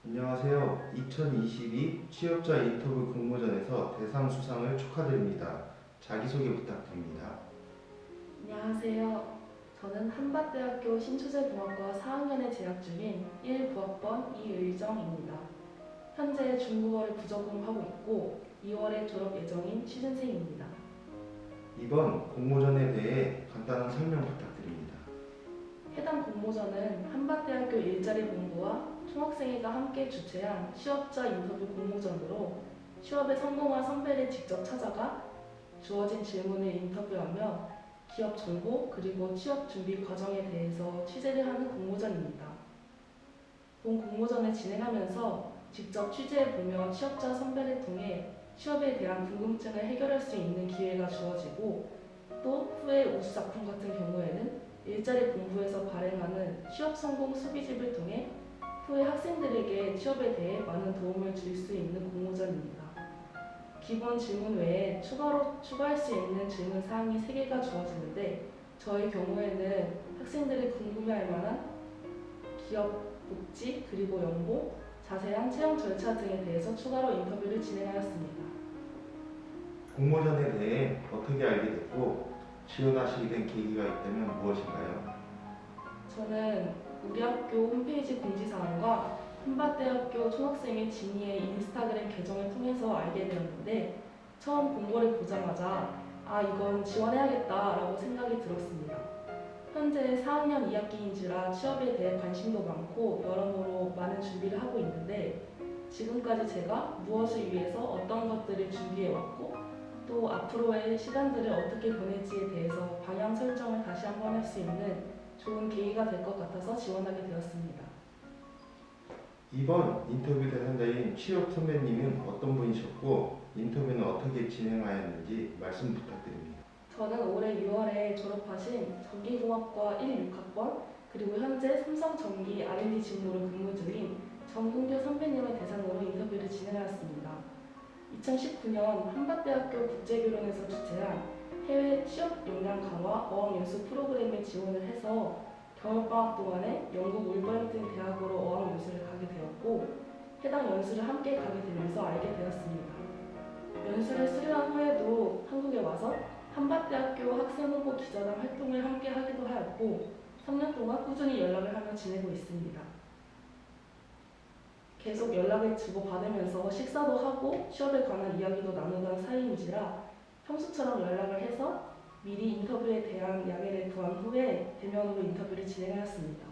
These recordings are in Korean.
안녕하세요. 2022 취업자 인터뷰 공모전에서 대상 수상을 축하드립니다. 자기소개 부탁드립니다. 안녕하세요. 저는 한밭대학교 신초제공학과 4학년에 재학 중인 1부학번 이의정입니다. 현재 중국어를 부전공하고 있고 2월에 졸업 예정인 취준생입니다. 이번 공모전에 대해 간단한 설명 부탁드립니다. 해당 공모전은 한밭대학교 일자리 본부와 총학생회가 함께 주최한 취업자 인터뷰 공모전으로 취업에 성공한 선배를 직접 찾아가 주어진 질문을 인터뷰하며 기업 정보 그리고 취업 준비 과정에 대해서 취재를 하는 공모전입니다. 본 공모전을 진행하면서 직접 취재해보며 취업자 선배를 통해 취업에 대한 궁금증을 해결할 수 있는 기회가 주어지고 또 후에 우수작품 같은 경우에는 일자리 본부에서 발행하는 취업 성공 수비집을 통해 후에 학생들에게 취업에 대해 많은 도움을 줄 수 있는 공모전입니다. 기본 질문 외에 추가로 추가할 수 있는 질문 사항이 3개가 주어지는데 저희 경우에는 학생들이 궁금해할 만한 기업 복지 그리고 연봉, 자세한 채용 절차 등에 대해서 추가로 인터뷰를 진행하였습니다. 공모전에 대해 어떻게 알게 됐고 지원하시게 된 계기가 있다면 무엇인가요? 저는 우리 학교 홈페이지 공지사항과 한밭대학교 총학생회 진이의 인스타그램 계정을 통해서 알게 되었는데 처음 공고를 보자마자 이건 지원해야겠다라고 생각이 들었습니다. 현재 4학년 2학기인지라 취업에 대해 관심도 많고 여러모로 많은 준비를 하고 있는데 지금까지 제가 무엇을 위해서 어떤 것들을 준비해왔고 또 앞으로의 시간들을 어떻게 보낼지에 대해서 방향 설정을 다시 한번 할 수 있는 좋은 계기가 될 것 같아서 지원하게 되었습니다. 이번 인터뷰 대상자인 취업 선배님은 어떤 분이셨고 인터뷰는 어떻게 진행하였는지 말씀 부탁드립니다. 저는 올해 6월에 졸업하신 전기공학과 16학번 그리고 현재 삼성전기 R&D 직무로 근무 중인 정근교 선배님을 대상으로 인터뷰를 진행하였습니다. 2019년 한밭대학교 국제교련에서 주최한 해외 취업 역량 강화 어학연수 프로그램에 지원을 해서 겨울방학 동안에 영국 울버햄튼 대학으로 어학연수를 가게 되었고 해당 연수를 함께 가게 되면서 알게 되었습니다. 연수를 수료한 후에도 한국에 와서 한밭대학교 학생후보 기자단 활동을 함께 하기도 하였고 3년 동안 꾸준히 연락을 하며 지내고 있습니다. 계속 연락을 주고받으면서 식사도 하고 취업에 관한 이야기도 나누던 사이인지라 평소처럼 연락을 해서 미리 인터뷰에 대한 양해를 구한 후에 대면으로 인터뷰를 진행하였습니다.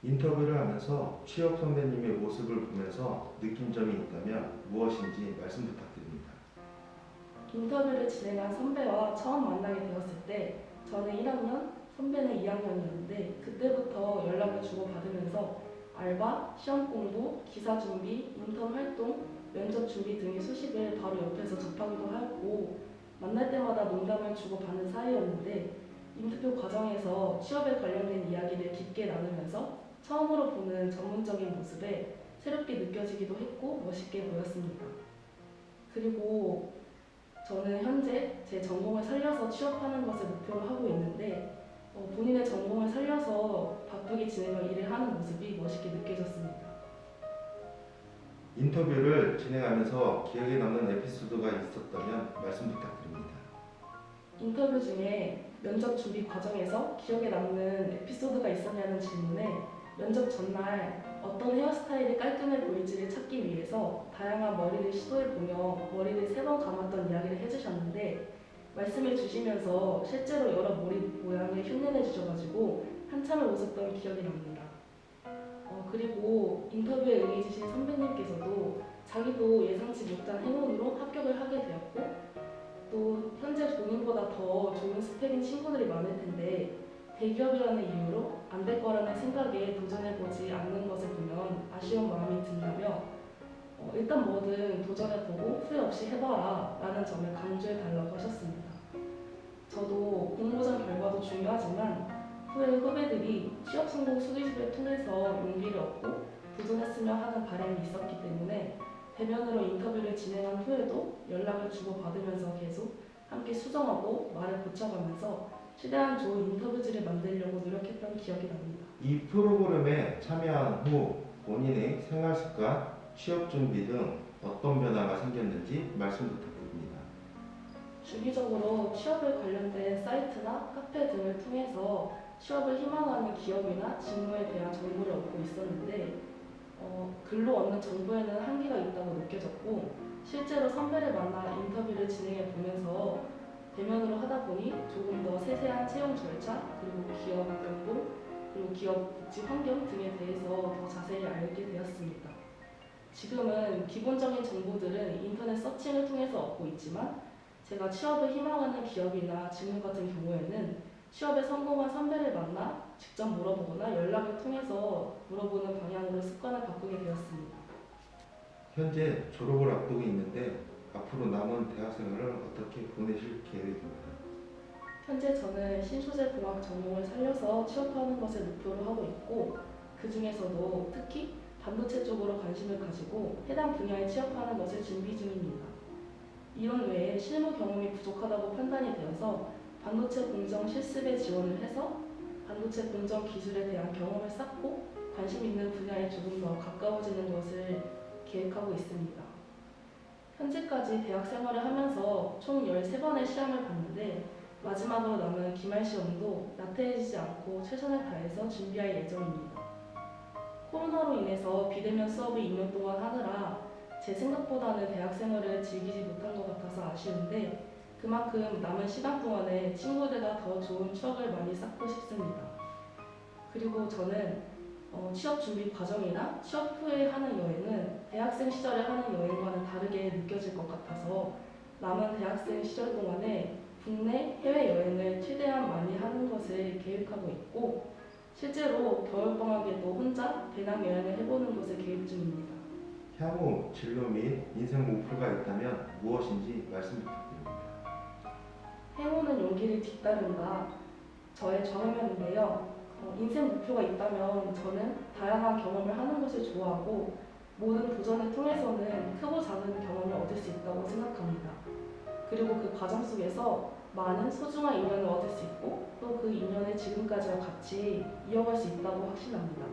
인터뷰를 하면서 취업 선배님의 모습을 보면서 느낀 점이 있다면 무엇인지 말씀 부탁드립니다. 인터뷰를 진행한 선배와 처음 만나게 되었을 때 저는 1학년, 선배는 2학년이었는데 그때부터 연락을 주고받으면서 알바, 시험 공부, 기사 준비, 인턴 활동, 면접 준비 등의 소식을 바로 옆에서 접하기도 하였고 만날 때마다 농담을 주고받는 사이였는데 인터뷰 과정에서 취업에 관련된 이야기를 깊게 나누면서 처음으로 보는 전문적인 모습에 새롭게 느껴지기도 했고 멋있게 보였습니다. 그리고 저는 현재 제 전공을 살려서 취업하는 것을 목표로 하고 있는데 본인의 전공을 살려서 바쁘게 진행을 일을 하는 모습이 멋있게 느껴졌습니다. 인터뷰를 진행하면서 기억에 남는 에피소드가 있었다면 말씀 부탁드립니다. 인터뷰 중에 면접 준비 과정에서 기억에 남는 에피소드가 있었냐는 질문에 면접 전날 어떤 헤어스타일이 깔끔해 보일지를 찾기 위해서 다양한 머리를 시도해보며 머리를 3번 감았던 이야기를 해주셨는데 말씀해 주시면서 실제로 여러 머리 모양을 흉내내 주셔가지고 한참을 웃었던 기억이 납니다. 그리고 인터뷰에 응해주신 선배님께서도 자기도 예상치 못한 행운으로 합격을 하게 되었고 또 현재 본인보다 더 좋은 스펙인 친구들이 많을 텐데 대기업이라는 이유로 안 될 거라는 생각에 도전해보지 않는 것을 보면 아쉬운 마음이 든다며 일단 뭐든 도전해보고 후회 없이 해봐라 라는 점을 강조해달라고 하셨습니다. 저도 공모전 결과도 중요하지만 후에 후배들이 취업 성공 수기집을 통해서 용기를 얻고 도전했으면 하는 바람이 있었기 때문에 대면으로 인터뷰를 진행한 후에도 연락을 주고받으면서 계속 함께 수정하고 말을 고쳐가면서 최대한 좋은 인터뷰지를 만들려고 노력했던 기억이 납니다. 이 프로그램에 참여한 후 본인의 생활 습관, 취업 준비 등 어떤 변화가 생겼는지 말씀 부탁드립니다. 주기적으로 취업에 관련된 사이트나 카페 등을 통해서 취업을 희망하는 기업이나 직무에 대한 정보를 얻고 있었는데 글로 얻는 정보에는 한계가 있다고 느껴졌고 실제로 선배를 만나 인터뷰를 진행해 보면서 대면으로 하다 보니 조금 더 세세한 채용 절차 그리고 기업 연봉 그리고 기업 복지 환경 등에 대해서 더 자세히 알게 되었습니다. 지금은 기본적인 정보들은 인터넷 서칭을 통해서 얻고 있지만 제가 취업을 희망하는 기업이나 직무 같은 경우에는 취업에 성공한 선배를 만나 직접 물어보거나 연락을 통해서 물어보는 방향으로 습관을 바꾸게 되었습니다. 현재 졸업을 앞두고 있는데 앞으로 남은 대학 생활을 어떻게 보내실 계획입니까? 현재 저는 신소재 공학 전공을 살려서 취업하는 것을 목표로 하고 있고 그 중에서도 특히 반도체 쪽으로 관심을 가지고 해당 분야에 취업하는 것을 준비 중입니다. 이런 외에 실무 경험이 부족하다고 판단이 되어서 반도체 공정 실습에 지원을 해서 반도체 공정 기술에 대한 경험을 쌓고 관심 있는 분야에 조금 더 가까워지는 것을 계획하고 있습니다. 현재까지 대학 생활을 하면서 총 13번의 시험을 봤는데 마지막으로 남은 기말 시험도 나태해지지 않고 최선을 다해서 준비할 예정입니다. 코로나로 인해서 비대면 수업을 2년 동안 하느라 제 생각보다는 대학 생활을 즐기지 못한 것 같아서 아쉬운데 그만큼 남은 시간 동안에 친구들과 더 좋은 추억을 많이 쌓고 싶습니다. 그리고 저는 취업 준비 과정이나 취업 후에 하는 여행은 대학생 시절에 하는 여행과는 다르게 느껴질 것 같아서 남은 대학생 시절 동안에 국내 해외 여행을 최대한 많이 하는 것을 계획하고 있고 실제로 겨울방학에도 혼자 배낭여행을 해보는 것을 계획 중입니다. 향후 진로 및 인생 목표가 있다면 무엇인지 말씀 부탁드립니다. 행운은 용기를 뒤따른다. 저의 좌우명인데요. 인생 목표가 있다면 저는 다양한 경험을 하는 것을 좋아하고 모든 도전을 통해서는 크고 작은 경험을 얻을 수 있다고 생각합니다. 그리고 그 과정 속에서 많은 소중한 인연을 얻을 수 있고 또 그 인연을 지금까지와 같이 이어갈 수 있다고 확신합니다.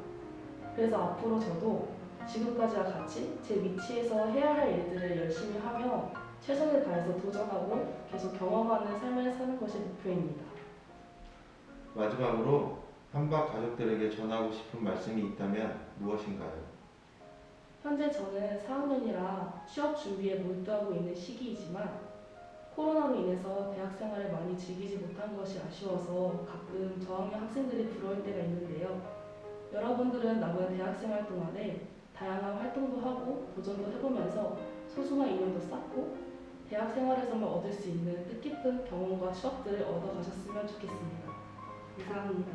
그래서 앞으로 저도 지금까지와 같이 제 위치에서 해야 할 일들을 열심히 하며 최선을 다해서 도전하고 계속 경험하는 삶을 사는 것이 목표입니다. 마지막으로 한박 가족들에게 전하고 싶은 말씀이 있다면 무엇인가요? 현재 저는 4학년이라 취업 준비에 몰두하고 있는 시기이지만 코로나로 인해서 대학 생활을 많이 즐기지 못한 것이 아쉬워서 가끔 저학년 학생들이 부러울 때가 있는데요. 여러분들은 남은 대학 생활 동안에 다양한 활동도 하고 도전도 해보면서 소중한 인연도 쌓고 대학 생활에서만 얻을 수 있는 뜻깊은 경험과 추억들을 얻어가셨으면 좋겠습니다. 이상입니다.